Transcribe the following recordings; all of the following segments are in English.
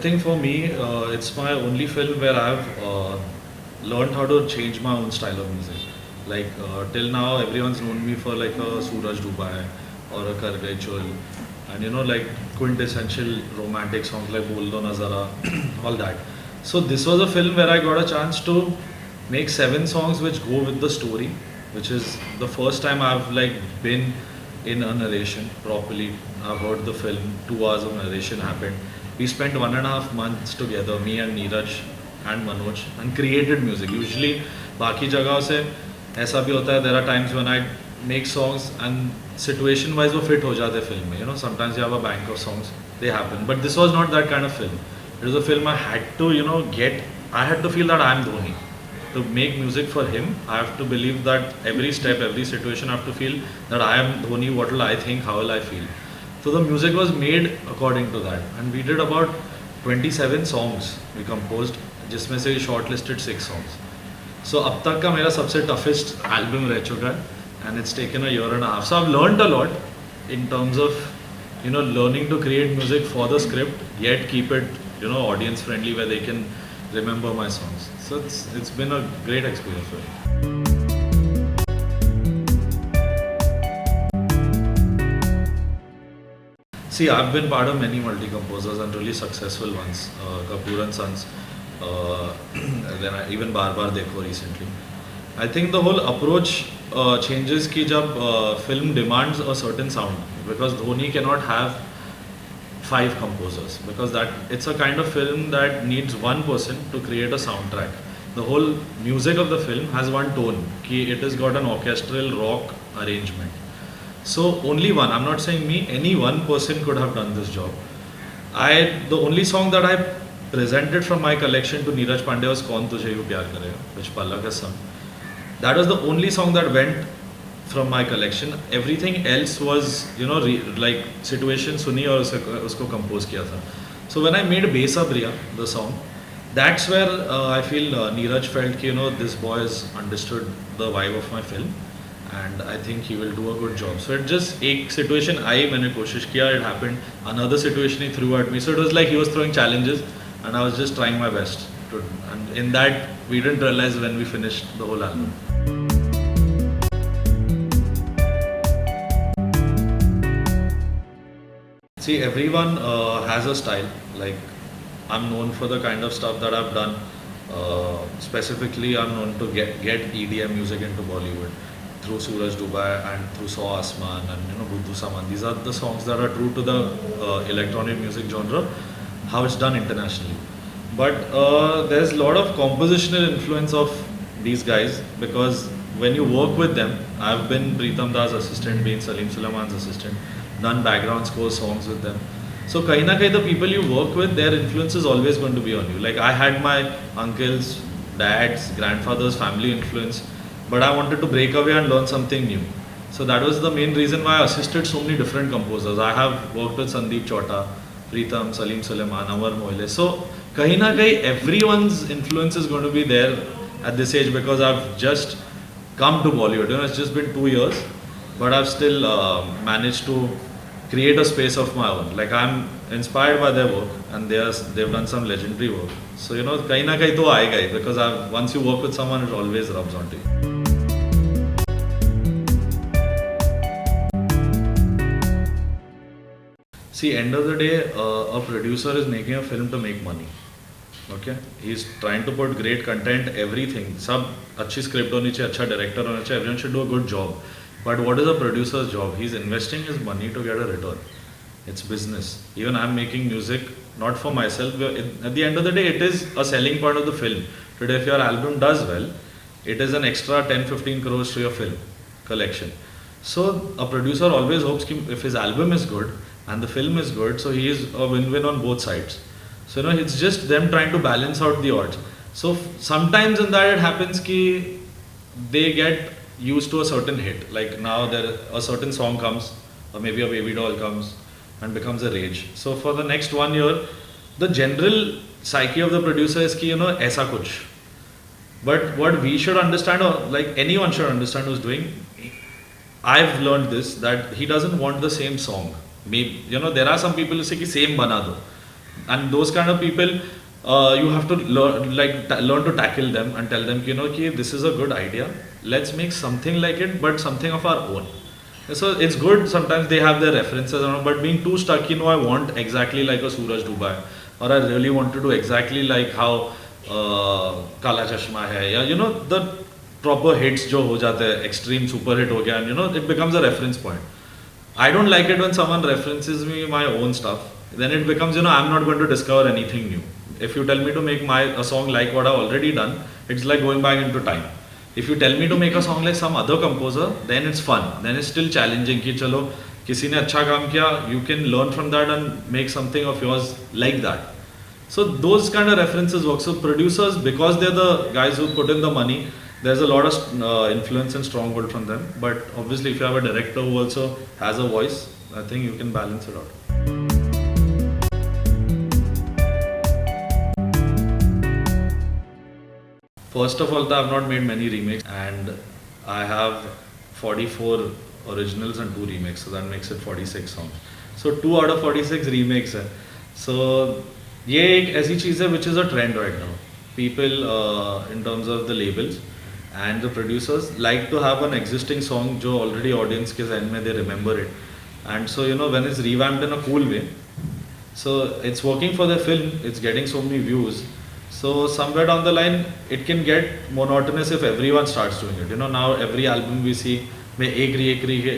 think for me, it's my only film where I've learned how to change my own style of music. Like till now, everyone's known me for like a Suraj Dubai or a Kar Gai Chul, and like quintessential romantic songs like Bol Do Nazara, all that. So this was a film where I got a chance to make 7 songs which go with the story, which is the first time I've like been in a narration properly. I've heard the film, 2 hours of narration happened. We spent 1.5 months together, me and Neeraj and Manoj, and created music. Usually, बाकी जगहों से ऐसा भी होता है. There are times when I make songs and situation wise वो fit हो जाते film में. Sometimes you have a bank of songs, they happen. But this was not that kind of film. It was a film I had to I had to feel that I am Dhoni. To make music for him, I have to believe that every step, every situation, I have to feel that I am Dhoni. What will I think? How will I feel? So the music was made according to that, and we did about 27 songs we composed, जिसमें से shortlisted 6 songs. So अब तक का मेरा सबसे toughest album रह चुका है, and it's taken a year and a half. So I've learned a lot in terms of learning to create music for the script, yet keep it audience friendly where they can remember my songs. So it's been a great experience for me. See, I've been part of many multi-composers and really successful ones. Kapoor and Sons, then even Bar Bar Dekho recently. I think the whole approach changes ki jab film demands a certain sound, because Dhoni cannot have 5 composers, because that it's a kind of film that needs one person to create a soundtrack. The whole music of the film has one tone, ki it has got an orchestral rock arrangement. So only one, I'm not saying me, any one person could have done this job. The only song that I presented from my collection to Neeraj Pandey was Kaun Tujhe Yu Pyar Karega, which Palak has sung. That was the only song that went from my collection. Everything else was, like situation suni aur usko compose kiya tha. So when I made Besabriya, the song, that's where I feel Neeraj felt ki, this boy has understood the vibe of my film. And I think he will do a good job. So it just एक situation आई, मैंने कोशिश किया, it happened. Another situation he threw at me. So it was like he was throwing challenges, and I was just trying my best. And in that, we didn't realize when we finished the whole album. See, everyone has a style. Like, I'm known for the kind of stuff that I've done. Specifically, I'm known to get EDM music into Bollywood through Suraj Dubai and through Saw Asman and Buddhu Saman. These are the songs that are true to the electronic music genre, how it's done internationally. But there's a lot of compositional influence of these guys, because when you work with them, I've been Pritam Das' assistant, been Salim Sulaiman's assistant, done background score songs with them. So kahin na kahin the people you work with, their influence is always going to be on you. Like I had my uncles, dads, grandfathers, family influence, but I wanted to break away and learn something new. So that was the main reason why I assisted so many different composers. I have worked with Sandeep Chauta, Pritam, Salim Sulaiman, Amar Moile. So kahin na kahin everyone's influence is going to be there at this age, because I've just come to Bollywood. It's just been 2 years, but I've still managed to create a space of my own. Like I'm inspired by their work, and they've done some legendary work. So kahin na kahin to aayega hi, because once you work with someone, it always rubs onto you. See, end of the day, a producer is making a film to make money. Okay, he's trying to put great content, everything. Sab अच्छी script होनी चाहिए, अच्छा director होना चाहिए. Everyone should do a good job. But what is a producer's job? He's investing his money to get a return. It's business. Even I'm making music not for myself. At the end of the day, it is a selling point of the film. Today, if your album does well, it is an extra 10-15 crores to your film collection. So a producer always hopes if his album is good and the film is good, so he is a win-win on both sides. So it's just them trying to balance out the odds. So sometimes in that it happens ki they get used to a certain hit. Like now a certain song comes, or maybe a baby doll comes and becomes a rage. So for the next 1 year, the general psyche of the producer is ki aisa kuch. But what we should understand, or like anyone should understand who's doing, I've learned this, that he doesn't want the same song. Maybe there are some people who say ki same bana do. And those kind of people, you have to learn, learn to tackle them and tell them, कि this is a good idea, let's make something like it, but something of our own. So it's good sometimes they have their references and all, but being too stuck, I want exactly like a Suraj Dubai, or I really want to do exactly like how Kala Chashma hai, या the proper hits जो हो जाते हैं, extreme super hit हो गया, and it becomes a reference point. I don't like it when someone references me my own stuff. Then it becomes, I'm not going to discover anything new. If you tell me to make a song like what I've already done, it's like going back into time. If you tell me to make a song like some other composer, then it's fun. Then it's still challenging कि चलो किसी ने अच्छा काम किया, you can learn from that and make something of yours like that. So those kind of references work. So producers, because they're the guys who put in the money, there's a lot of influence and stronghold from them. But obviously, if you have a director who also has a voice, I think you can balance it out. First of all, I have not made many remakes, and I have 44 originals and 2 remakes, so that makes it 46 songs. So 2 out of 46 remakes hai. So ये एक ऐसी चीज़ है which is a trend right now. People in terms of the labels and the producers like to have an existing song जो already audience के ज़हन में they remember it. And so when it's revamped in a cool way, so it's working for the film, it's getting so many views. So somewhere down the line, it can get monotonous if everyone starts doing it. Now every album we see में एक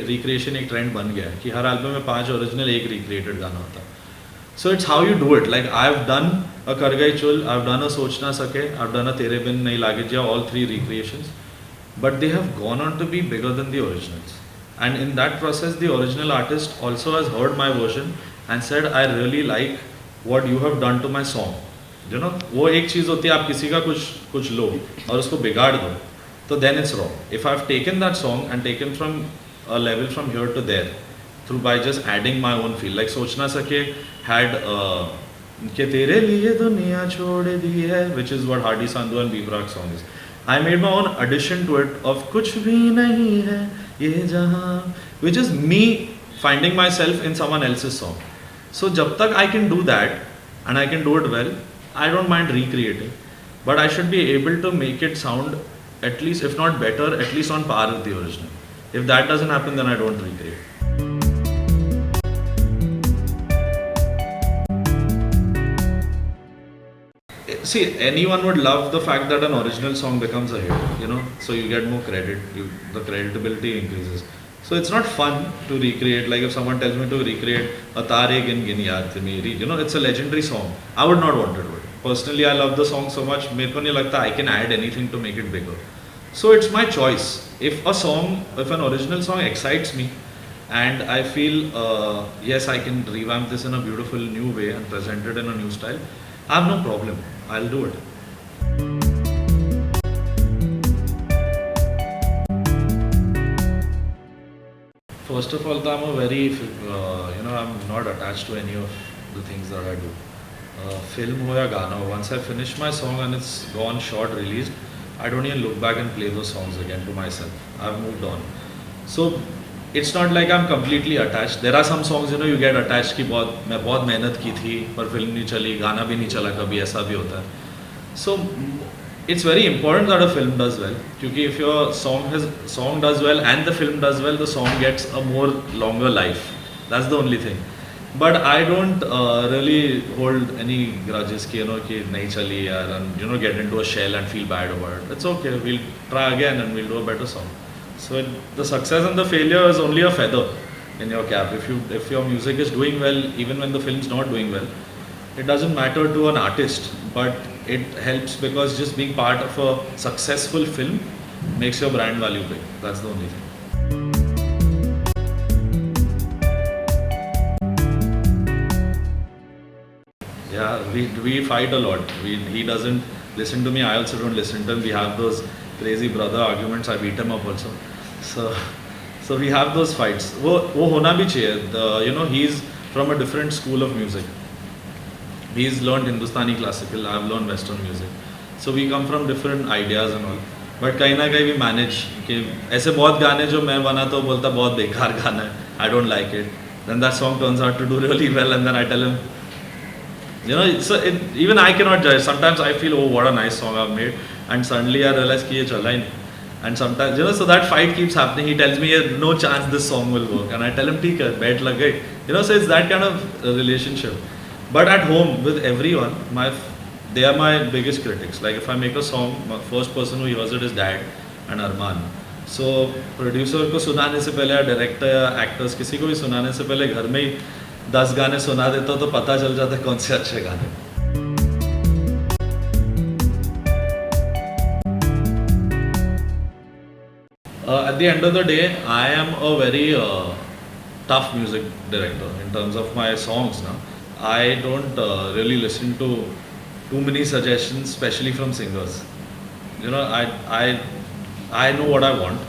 recreation एक trend बन गया है कि हर album में 5 original एक recreated गाना होता है. So it's how you do it. Like I've done a Kargai Chul, I've done a Soch Na Sake, I've done a Tere Bin Nahi Lage Jiya, all 3 recreations. But they have gone on to be bigger than the originals. And in that process, the original artist also has heard my version and said, I really like what you have done to my song. वो एक चीज़ होती है आप किसी का कुछ लो और उसको बिगाड़ दो, तो then it's wrong. If I've taken that song and taken from a level from here to there, through by just adding my own feel, like Soch Na Sake had के तेरे लिए दुनिया छोड़ दी है, which is what Hardy Sandhu and Bibrak song is. I made my own addition to it of कुछ भी नहीं है ये जहाँ, which is me finding myself in someone else's song. So जब तक I can do that and I can do it well, I don't mind recreating, but I should be able to make it sound at least, if not better, at least on par with the original. If that doesn't happen, then I don't recreate. See, anyone would love the fact that an original song becomes a hit, so you get more credit, the creditability increases. So it's not fun to recreate, like if someone tells me to recreate a Tare Gin Gin Yaad Meri, it's a legendary song. I would not want to do it. Personally, I love the song so much, मेरे को नहीं लगता I can add anything to make it bigger. So it's my choice. If an original song excites me, and I feel, yes, I can revamp this in a beautiful new way and present it in a new style, I have no problem. I'll do it. First of all, I'm a very, I'm not attached to any of the things that I do. Film ho ya gana ho, once I finish my song and it's gone, short, released, I don't even look back and play those songs again to myself. I've moved on. So it's not like I'm completely attached. There are some songs, you get attached कि मैं बहुत मेहनत की थी पर film नहीं चली, गाना भी नहीं चला कभी, ऐसा भी होता है. So it's very important that a film does well, क्योंकि if your song does well and the film does well, the song gets a more longer life. That's the only thing. But I don't really hold any grudges कि नहीं चली यार, and get into a shell and feel bad about it. It's okay. We'll try again and we'll do a better song. So the success and the failure is only a feather in your cap. If your music is doing well, even when the film's not doing well, it doesn't matter to an artist, but it helps because just being part of a successful film makes your brand value big. That's the only thing. Yeah, we fight a lot. He doesn't listen to me, I also don't listen to him. We have those crazy brother arguments. I beat him up also. So we have those fights. वो होना भी चाहिए. He's from a different school of music. He's learned Hindustani classical. I've learned Western music. So we come from different ideas and all. But कहीं ना कहीं we manage कि ऐसे बहुत गाने जो मैं बनाता हूँ बोलता बहुत बेकार गाना है. I don't like it. Then that song turns out to do really well, and then I tell him, You know, even I cannot judge. Sometimes I feel, oh, what a nice song I've made, and suddenly I realize कि ये चला ही नहीं. And sometimes, you know, so that fight keeps happening. He tells me, "Yeah, no chance this song will work," and I tell him, "ठीक है, bet लग गई." You know, so it's that kind of relationship. But at home with everyone, they are my biggest critics. Like if I make a song, my first person who hears it is Dad and Arman. So producer को सुनाने से पहले या director या actors किसी को भी सुनाने से पहले घर में ही 10 गाने सुना देता तो पता चल जाता है कौन से अच्छे गाने. At the end of the day, I am a very tough music director in terms of my songs now. I don't really listen to too many suggestions, especially from singers. You know, I know what I want,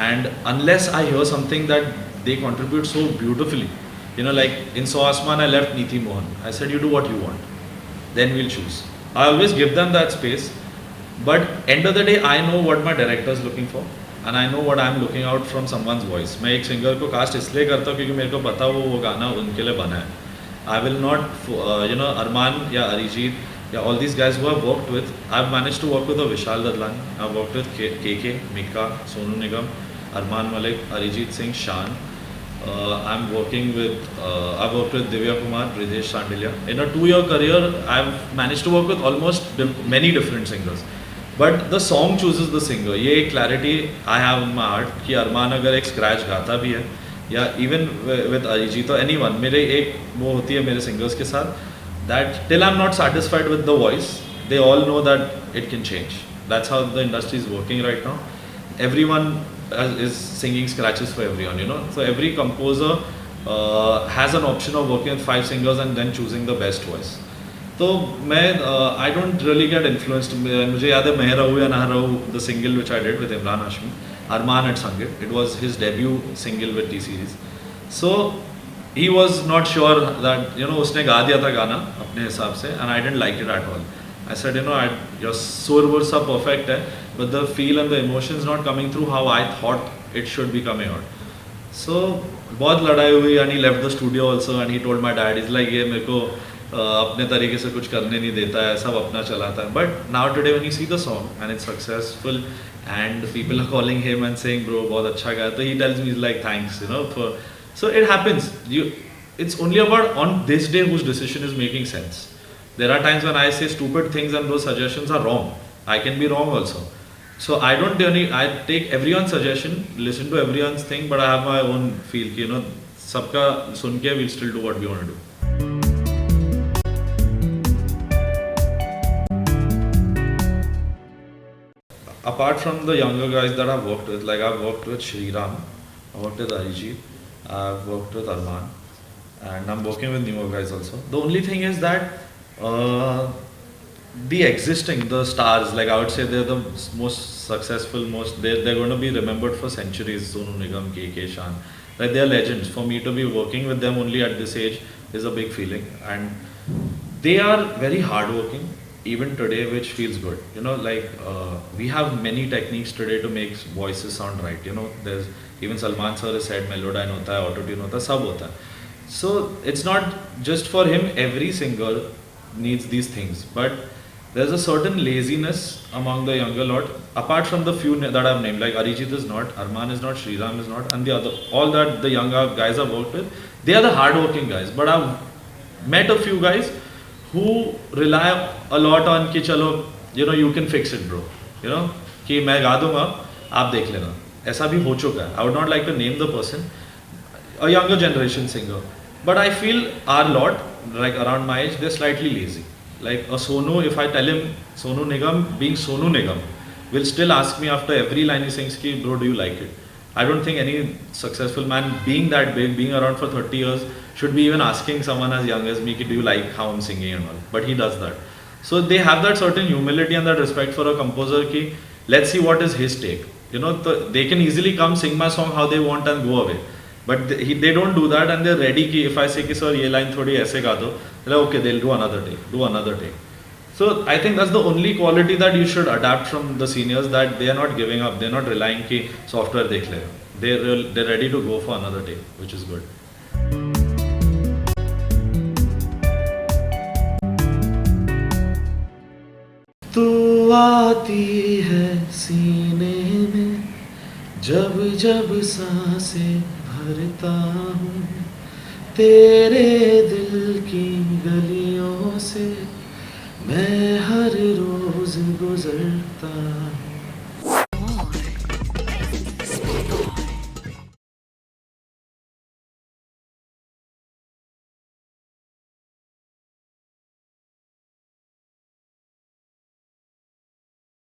and unless I hear something that they contribute so beautifully, you know, like in So Asman, I left Neeti Mohan. I said, you do what you want, then we'll choose. I always give them that space, but end of the day, I know what my director is looking for. And I know what I'm looking out from someone's voice. मैं एक singer को cast इसलिए करता हूँ क्योंकि मेरे को पता वो गाना उनके लिए बना है. I will not, you know, Arman या Arijit या all these guys who I've worked with, I've managed to work with a Vishal Dadlani, I've worked with KK, Mika, Sonu Nigam, Arman Malik, Arijit Singh, Shan. I'm working with, I've worked with Divya Kumar, Brijesh Sandilya. In a 2-year career, I've managed to work with almost many different singers. But the song chooses the singer. ये एक clarity I have in my heart कि अरमान अगर एक scratch गाता भी है या even with Arijit और एनीवन, मेरे एक वो होती है मेरे सिंगर्स के साथ that till I am not satisfied with the voice, they all know that it can change. That's how the industry is working right now. Everyone is singing scratches for everyone, you know. So every composer has an option of working with 5 singers and then choosing the best voice. तो मैं I don't really get influenced. मुझे याद है मैं रहूँ या ना रहूँ, the single which I did with Imran Hashmi, Armaan had sung it. It was his debut single with T Series. So he was not sure that, you know, उसने गा दिया था गाना अपने हिसाब से and I didn't like it at all. I said, you know, your sur words are perfect है, but the feel and the emotions not coming through how I thought it should be coming out. So बहुत लड़ाई हुई and he left the studio also and he told my dad, he's like, ये मेरे को अपने तरीके से कुछ करने नहीं देता है, सब अपना चलाता है. But now today when you see the song and it's successful and people are calling him and saying bro बहुत अच्छा गाया, तो he tells me like thanks, you know, for. So it happens. You it's only about on this day whose decision is making sense. There are times when I say stupid things and those suggestions are wrong. I can be wrong also. So I don't I take everyone's suggestion, listen to everyone's thing, but I have my own feel कि, you know, सबका सुन के we'll still do what we want to do. Apart from the younger guys that I've worked with, like I've worked with Shriram, I've worked with Arijit, I've worked with Arman, and I'm working with newer guys also. The only thing is that the existing, the stars, like I would say they're the most successful, they're going to be remembered for centuries. Sonu Nigam, KK, Shan, like they're legends. For me to be working with them only at this age is a big feeling, and they are very hardworking. Even today, which feels good, you know, like we have many techniques today to make voices sound right, you know. There's even Salman sir has said melodyne hota hai, auto tune hota hai, sab hota hai. So it's not just for him, every singer needs these things, but there's a certain laziness among the younger lot, apart from the few that I've named, like Arijit is not, Arman is not, Shriram is not, and the other, all that the younger guys I've worked with, they are the hardworking guys. But I've met a few guys who rely a lot on कि चलो, you know, you can fix it bro, you know, कि मैं गा दूंगा आप देख लेना. ऐसा भी हो चुका है. I would not like to name the person, a younger generation singer, but I feel our lot, like around my age, they're slightly lazy. Like a Sonu, if I tell him, Sonu Nigam being Sonu Nigam, will still ask me after every line he sings कि bro do you like it. I don't think any successful man being that big, being around for 30 years, should be even asking someone as young as me, do you like how I'm singing and all. But he does that. So they have that certain humility and that respect for a composer ki, let's see what is his take. You know, they can easily come sing my song how they want and go away. But they don't do that, and they're ready ki if I say ki sir ye line thodi aise ga do, they're like, okay, they'll do another take. So I think that's the only quality that you should adapt from the seniors, that they are not giving up, they're not relying ki software dekh le. They're ready to go for another take, which is good. तू आती है सीने में जब जब सांसें भरता हूँ, तेरे दिल की गलियों से मैं हर रोज गुजरता